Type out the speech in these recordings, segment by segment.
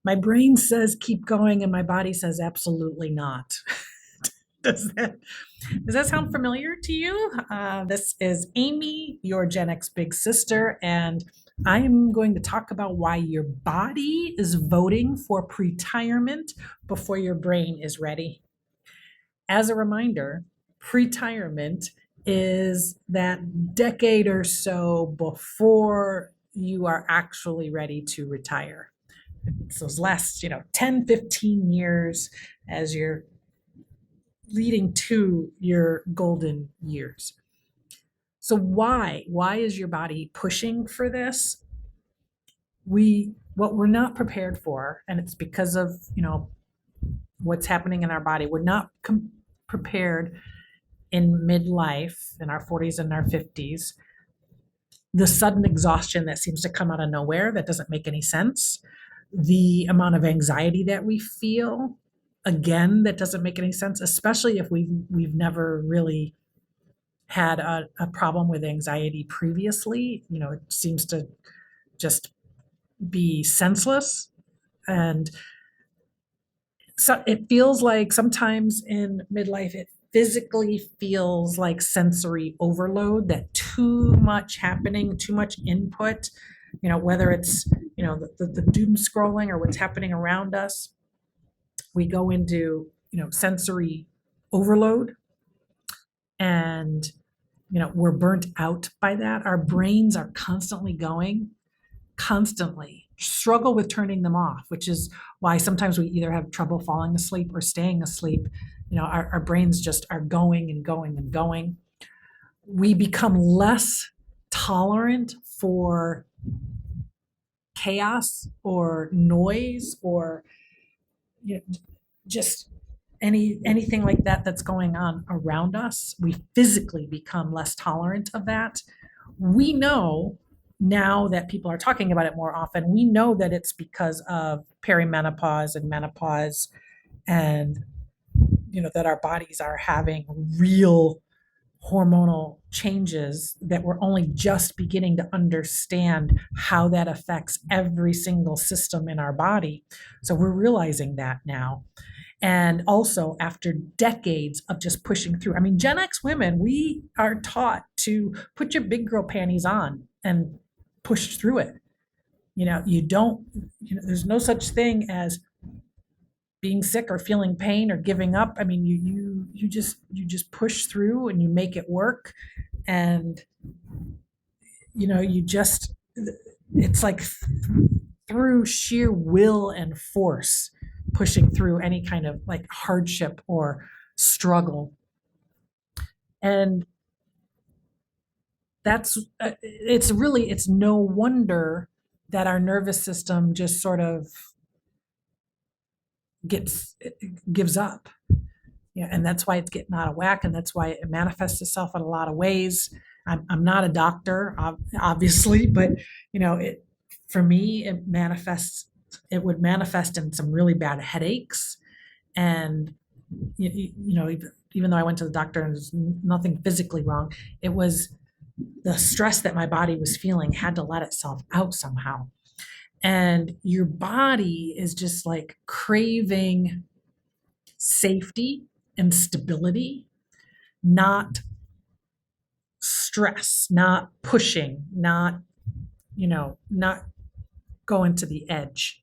My brain says keep going, and my body says absolutely not. Does that does that sound familiar to you? This is Amy, your Gen X Big Sister, and I am going to talk about why your body is voting for pretirement before your brain is ready. As a reminder, pretirement is that decade or so before you are actually ready to retire. It's those last, 10, 15 years as you're leading to your golden years. So why is your body pushing for this? What we're not prepared for, and it's because of, what's happening in our body. We're not prepared in midlife, in our 40s and our 50s, the sudden exhaustion that seems to come out of nowhere that doesn't make any sense, the amount of anxiety that we feel, again, that doesn't make any sense, especially if we've never really had a problem with anxiety previously. It seems to just be senseless. And so it feels like sometimes in midlife, it physically feels like sensory overload, that too much happening, too much input, whether it's, the doom scrolling or what's happening around us. We go into, sensory overload, and, we're burnt out by that. Our brains are constantly going, constantly struggle with turning them off, which is why sometimes we either have trouble falling asleep or staying asleep. Our brains just are going and going and going. We become less tolerant for chaos or noise or, just anything like that that's going on around us. We physically become less tolerant of that. We know, now that people are talking about it more often, we know that it's because of perimenopause and menopause, and that our bodies are having real hormonal changes that we're only just beginning to understand how that affects every single system in our body. So we're realizing that now. And also, after decades of just pushing through, I mean, Gen X women, we are taught to put your big girl panties on and push through it. You don't, there's no such thing as being sick or feeling pain or giving up. I mean, you just push through and you make it work. And, you just, it's like through sheer will and force, pushing through any kind of like hardship or struggle. And it's no wonder that our nervous system just sort of gets gives up. Yeah, and that's why it's getting out of whack, and that's why it manifests itself in a lot of ways. I'm not a doctor, obviously, but it, for me, it would manifest in some really bad headaches. And even though I went to the doctor and there's nothing physically wrong, it was the stress that my body was feeling had to let itself out somehow. And your body is just like craving safety and stability, not stress, not pushing, not going to the edge.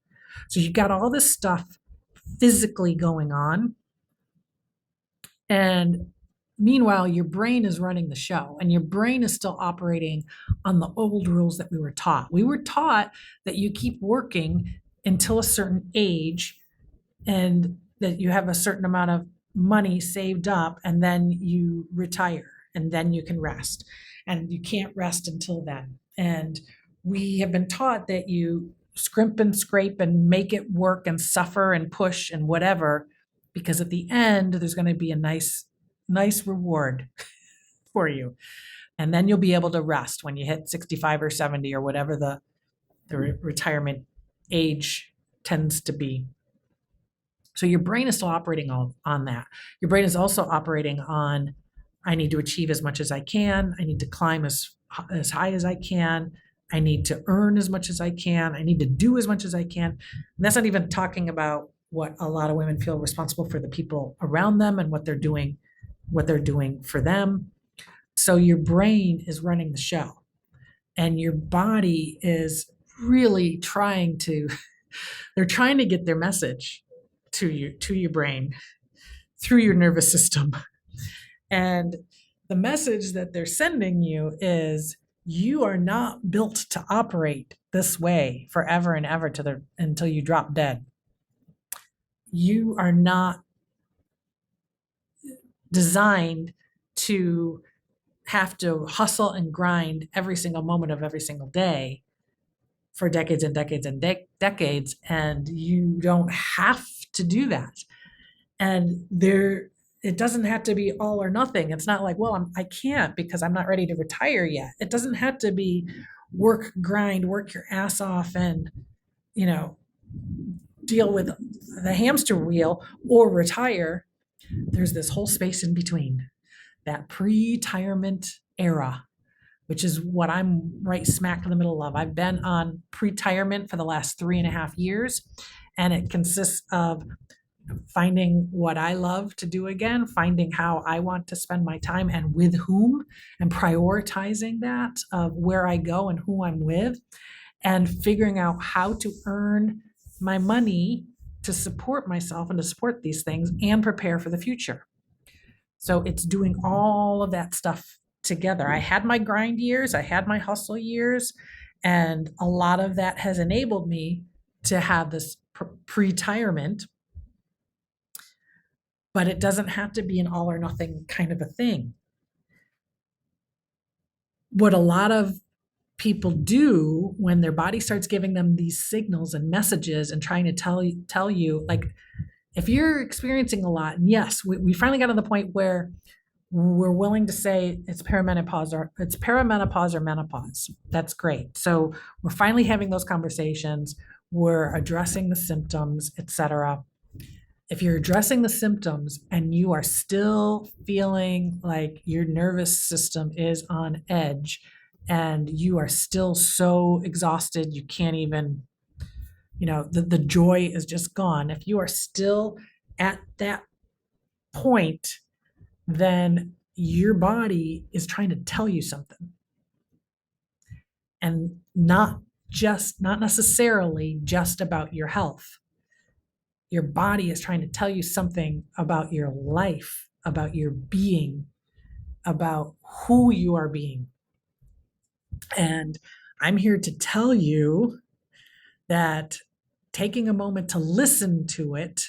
So you've got all this stuff physically going on. And meanwhile, your brain is running the show, and your brain is still operating on the old rules that we were taught. We were taught that you keep working until a certain age, and that you have a certain amount of money saved up, and then you retire, and then you can rest. And you can't rest until then. And we have been taught that you scrimp and scrape and make it work and suffer and push and whatever, because at the end there's going to be a nice reward for you. And then you'll be able to rest when you hit 65 or 70 or whatever the retirement age tends to be. So your brain is still operating on that. Your brain is also operating on, I need to achieve as much as I can. I need to climb as high as I can. I need to earn as much as I can. I need to do as much as I can. And that's not even talking about what a lot of women feel responsible for the people around them and what they're doing for them. So your brain is running the show and your body is really they're trying to get their message to your brain through your nervous system. And the message that they're sending you is you are not built to operate this way forever and ever until you drop dead. You are not designed to have to hustle and grind every single moment of every single day for decades and decades and decades, and you don't have to do that. And it doesn't have to be all or nothing. It's not like, well, I can't because I'm not ready to retire yet. It doesn't have to be work, grind, work your ass off and, deal with the hamster wheel or retire. There's this whole space in between, that pre-retirement era, which is what I'm right smack in the middle of. I've been on pretirement for the last 3.5 years, and it consists of finding what I love to do again, finding how I want to spend my time and with whom, and prioritizing that of where I go and who I'm with, and figuring out how to earn my money to support myself and to support these things and prepare for the future. So it's doing all of that stuff together. I had my grind years, I had my hustle years, and a lot of that has enabled me to have this pretirement. But it doesn't have to be an all or nothing kind of a thing. What a lot of people do when their body starts giving them these signals and messages and trying to tell you, like, if you're experiencing a lot, and yes, we finally got to the point where we're willing to say it's perimenopause or menopause. That's great. So we're finally having those conversations. We're addressing the symptoms, etc. If you're addressing the symptoms and you are still feeling like your nervous system is on edge and you are still so exhausted, you can't even, the joy is just gone. If you are still at that point, then your body is trying to tell you something. And not necessarily just about your health. Your body is trying to tell you something about your life, about your being, about who you are being. And I'm here to tell you that taking a moment to listen to it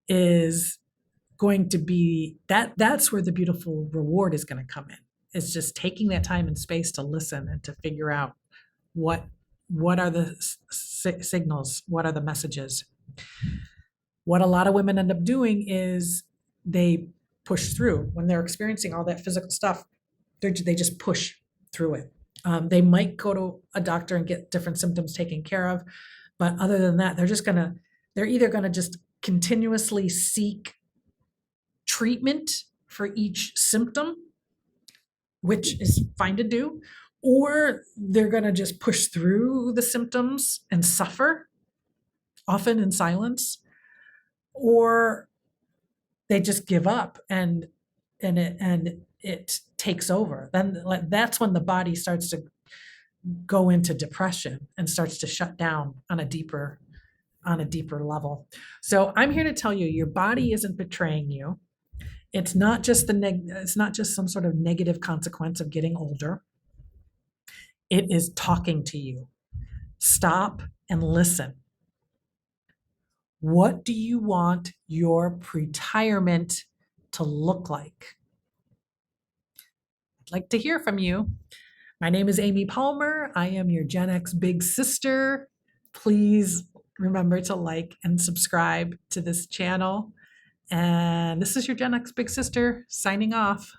is going to be that's where the beautiful reward is going to come in. It's just taking that time and space to listen and to figure out what are the signals, what are the messages. What a lot of women end up doing is they push through when they're experiencing all that physical stuff. They just push through it. They might go to a doctor and get different symptoms taken care of, but other than that, they're either gonna just continuously seek treatment for each symptom, which is fine to do, or they're gonna just push through the symptoms and suffer, often in silence, or they just give up and it takes over. Then that's when the body starts to go into depression and starts to shut down on a deeper level. So I'm here to tell you, your body isn't betraying you. It's not just it's not just some sort of negative consequence of getting older. It is talking to you. Stop and listen. What do you want your pretirement to look like? I'd like to hear from you. My name is Amy Palmer. I am your GenX Big Sister. Please remember to like and subscribe to this channel. And this is your GenX Big Sister signing off.